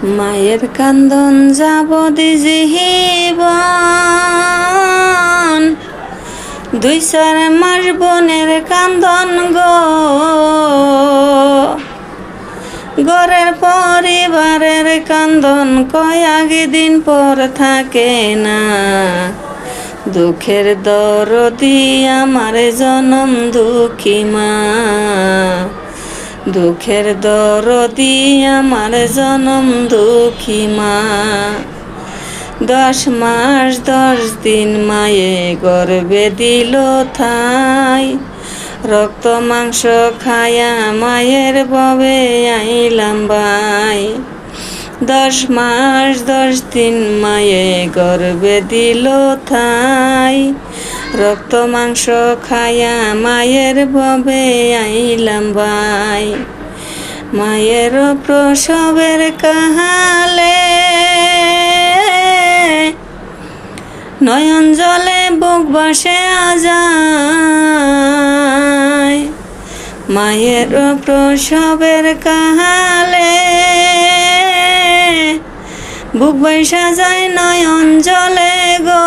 মায়ের কান্দন যাবদি জীবন, 2-4 মাস বোনের কান্দন গো। ঘরের পরিবারের কান্দন কয়েক দিন পর থাকে না। দুঃখের দরদি আমার জনম দুঃখী মা, দুঃখের দরদি আমার জনম দুঃখী মা। 10 মাস 10 দিন মায়ে গর্ভে দিল ঠাই, রক্ত মাংস খায়া মায়ের ববে আইলাম ভাই। 10 মাস 10 দিন মায়ে গর্ভে দিল ঠাই, রক্ত মাংস খায়া মায়ের ববে আইলাম ভাই। মায়ের প্রসবের কাহালে নয়ন জলে বুক বাসে আজায়। মায়ের প্রসবের কাহালে বুক বাইসা যায় নয়ন জলে গো।